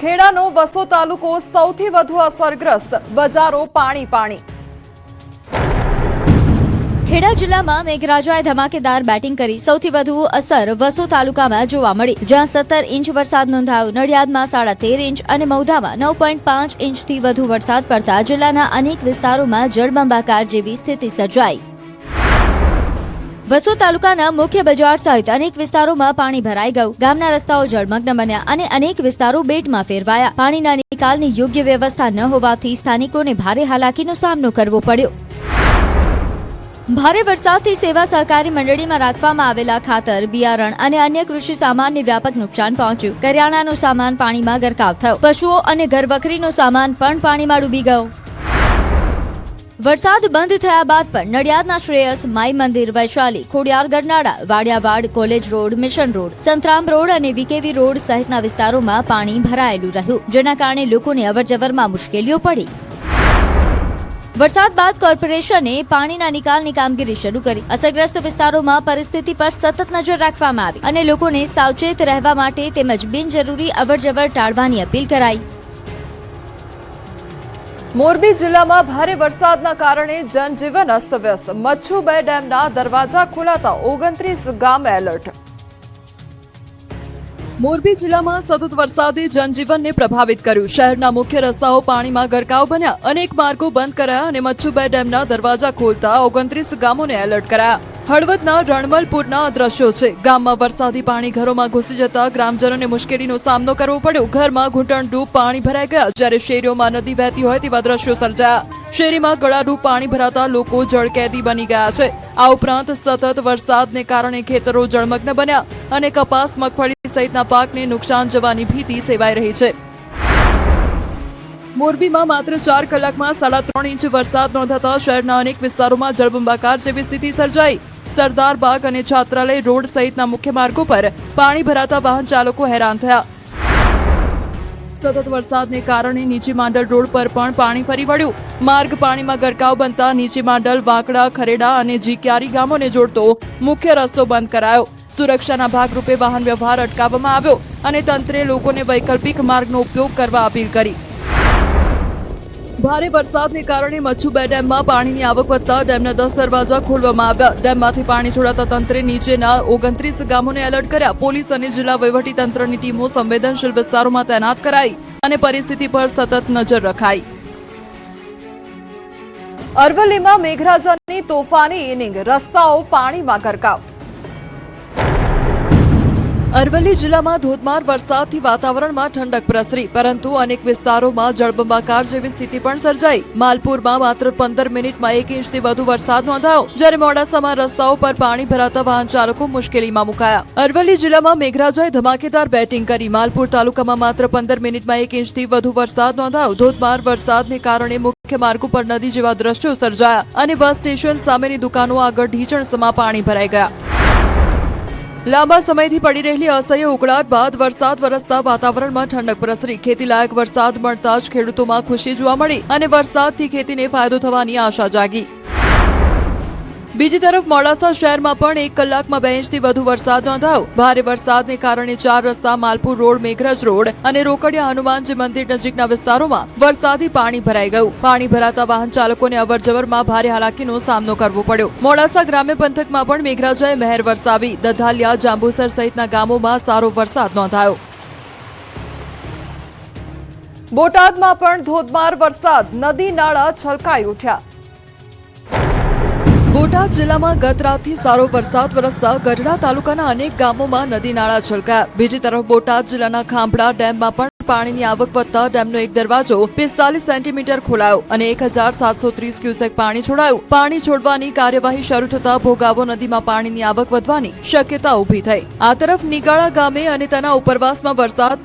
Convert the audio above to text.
ખેડાનો વસો તાલુકો સૌથી વધુ અસરગ્રસ્ત, બજારો પાણી પાણી। ખેડા જિલ્લામાં મેઘરાજાએ ધમાકેદાર બેટિંગ કરી સૌથી વધુ અસર વસો તાલુકામાં જોવા મળી, જ્યાં 17 ઇંચ વરસાદ નોંધાયો। નડિયાદમાં 13.5 ઇંચ અને મૌધામાં 9.5 ઇંચથી વધુ વરસાદ પડતા જિલ્લાના અનેક વિસ્તારોમાં જળબંબાકાર જેવી સ્થિતિ સર્જાઈ। વસો તાલુકાના મુખ્ય બજાર સહિત અનેક વિસ્તારોમાં પાણી ભરાઈ ગયું। ગામના રસ્તાઓ જળમગ્ન બન્યા અને અનેક વિસ્તારો બેટમાં ફેરવાયા। પાણીના નિકાલની યોગ્ય વ્યવસ્થા ન હોવાથી સ્થાનિકોને ભારે હાલાકીનો સામનો કરવો પડ્યો। ભારે વરસાદથી સેવા સહકારી મંડળીમાં રાખવામાં આવેલા ખાતર, બિયારણ અને અન્ય કૃષિ સામાનને વ્યાપક નુકસાન પહોંચ્યું। કરિયાણાનો સામાન પાણીમાં ગરકાવ થયો। પશુઓ અને ઘરવખરીનો સામાન પણ પાણીમાં ડૂબી ગયો। વરસાદ બંધ થયા બાદ પણ નડિયાદના Shreyas, Mai Mandir, Vaishali, Khodiyar, Garnala, Vadiyavad, college road, mission road, Santram road અને વીકેવી રોડ સહિતના વિસ્તારોમાં પાણી ભરાયેલું રહ્યું, જેના કારણે લોકોને અવરજવરમાં મુશ્કેલીઓ પડી। વરસાદ બાદ કોર્પોરેશને પાણીના નિકાલની કામગીરી શરૂ કરી। અસરગ્રસ્ત વિસ્તારોમાં પરિસ્થિતિ પર સતત નજર રાખવામાં આવી અને લોકોને સાવચેત રહેવા માટે તેમજ બિનજરૂરી અવરજવર ટાળવાની અપીલ કરાઈ। મોરબી જિલ્લામાં ભારે વરસાદના કારણે જનજીવન અસ્તવ્યસ્ત। મચ્છુ 2 ડેમના દરવાજા ખોલાતા 29 ગામ એલર્ટ। મોરબી જિલ્લામાં સતત વરસાદે જનજીવનને પ્રભાવિત કર્યું। શહેરના મુખ્ય રસ્તાઓ પાણીમાં ગરકાવ બન્યા, અનેક માર્ગો બંધ કરાયા અને મચ્છુ 2 ડેમના દરવાજા ખોલતા 29 ગામોને એલર્ટ કરાયા। હળવદના રણમલપુરના દ્રશ્યો છે। ગામમાં વરસાદી પાણી ઘરોમાં ઘૂસી જતા ગ્રામજનોને મુશ્કેલીનો સામનો કરવો પડ્યો। ઘરમાં ઘૂંટણ ડૂબ પાણી ભરાઈ ગયા, જ્યારે શેરીઓમાં નદી વહેતી હોય તેવા દ્રશ્યો સર્જાયા। શેરીમાં ગળાડૂબ પાણી ભરાતા લોકો જળકેદી બની ગયા છે। આ ઉપરાંત સતત વરસાદને કારણે ખેતરો જળમગ્ન બન્યા અને કપાસ, મગફળી સહિતના પાકને નુકસાન જવાની ભીતિ સેવાઈ રહી છે। મોરબીમાં માત્ર 4 કલાકમાં 3.5 ઇંચ વરસાદ નોંધાતા શહેરના અનેક વિસ્તારોમાં જળબંબાકાર જેવી સ્થિતિ સર્જાઈ। સરદાર બાગ અને છાત્રાલય રોડ સહિતના મુખ્ય માર્ગો પર પાણી ભરાતા વાહન ચાલકો હેરાન થયા। સતત વરસાદને કારણે નીચી માંડલ રોડ પર પણ પાણી ફરી વળ્યું। માર્ગ પાણીમાં ગરકાવ બનતા નીચી માંડલ, વાંકડા, ખરેડા અને જીક્યારી ગામોને જોડતો મુખ્ય રસ્તો બંધ કરાયો। સુરક્ષાના ભાગરૂપે વાહન વ્યવહાર અટકાવવામાં આવ્યો અને તંત્રે લોકોને વૈકલ્પિક માર્ગનો ઉપયોગ કરવા અપીલ કરી। ભારે વરસાદને કારણે મચ્છુ 2 ડેમમાં પાણીની આવક વધતા ડેમના 10 દરવાજા ખોલવામાં આવ્યા। ડેમમાંથી પાણી છોડાતા તંત્રે નીચેના 29 ગામોને એલર્ટ કર્યા। પોલીસ અને જિલ્લા વહીવટીતંત્રની ટીમો સંવેદનશીલ વિસ્તારોમાં તૈનાત કરાઈ અને પરિસ્થિતિ પર સતત નજર રખાઈ। અરવલ્લીમાં મેઘરાજાની તોફાની ઇનિંગ, રસ્તાઓ પાણીમાં ગરકાવ। અરવલ્લી જિલ્લામાં ધોધમાર વરસાદથી વાતાવરણમાં ઠંડક પ્રસરી, પરંતુ અનેક વિસ્તારોમાં જળબંબાકાર જેવી સ્થિતિ પણ સર્જાઈ। માલપુરમાં માત્ર 15 મિનિટમાં 1 ઇંચથી વધુ વરસાદ નોંધાયો, જ્યારે મોડાસામાં રસ્તાઓ પર પાણી ભરાતા વાહન ચાલકો મુશ્કેલીમાં મુકાયા। અરવલ્લી જિલ્લામાં મેઘરાજાએ ધમાકેદાર બેટિંગ કરી। માલપુર તાલુકામાં માત્ર 15 મિનિટમાં 1 ઇંચથી વધુ વરસાદ નોંધાયો। ધોધમાર વરસાદને કારણે મુખ્ય માર્ગો પર નદી જેવા દ્રશ્યો સર્જાયા અને બસ સ્ટેશન સામેની દુકાનો આગળ ઢીચણસમાં પાણી ભરાઈ ગયા। લાંબા સમયથી પડી રહેલી અસહ્ય ઉકળાટ બાદ વરસાદ વરસતા વાતાવરણમાં ઠંડક પ્રસરી। ખેતીલાયક વરસાદ મળતા જ ખેડૂતોમાં ખુશી જોવા મળી અને વરસાદથી ખેતીને ફાયદો થવાની આશા જાગી। બીજી તરફ મોડાસા શહેરમાં પણ 1 કલાકમાં 2 ઇંચથી વધુ વરસાદ નોંધાયો। ભારે વરસાદને કારણે 4 રસ્તા, માલપુર રોડ, મેઘરજ રોડ અને રોકડિયા હનુમાનજી મંદિર નજીકના વિસ્તારોમાં વરસાદી પાણી ભરાઈ ગયું। પાણી ભરાતા વાહન ચાલકોને અવરજવરમાં ભારે હાલાકીનો સામનો કરવો પડ્યો। મોડાસા ગ્રામ્ય પંથકમાં પણ મેઘરાજાએ મહેર વરસાવી। દધાલિયા, જાંબુસર સહિતના ગામોમાં સારો વરસાદ નોંધાયો। બોટાદમાં પણ ધોધમાર વરસાદ, નદી નાળા છલકાઈ ઉઠ્યા। બોટાદ જિલ્લામાં ગત રાતથી સારો વરસાદ વરસતા ગઢડા તાલુકાના અનેક ગામોમાં નદી નાળા છલકાયા। બીજી તરફ બોટાદ જિલ્લાના ખાંભડા ડેમમાં પણ પાણીની આવક વધતા ડેમનો એક દરવાજો 45 સેન્ટીમીટર ખોલાયો અને 1730 ક્યુસેક પાણી છોડાયું। પાણી છોડવાની કાર્યવાહી શરૂ થતા ભોગાવો નદીમાં પાણીની આવક વધવાની શક્યતા ઊભી થઈ। આ તરફ નિગાળા ગામે અને તેના ઉપરવાસમાં વરસાદ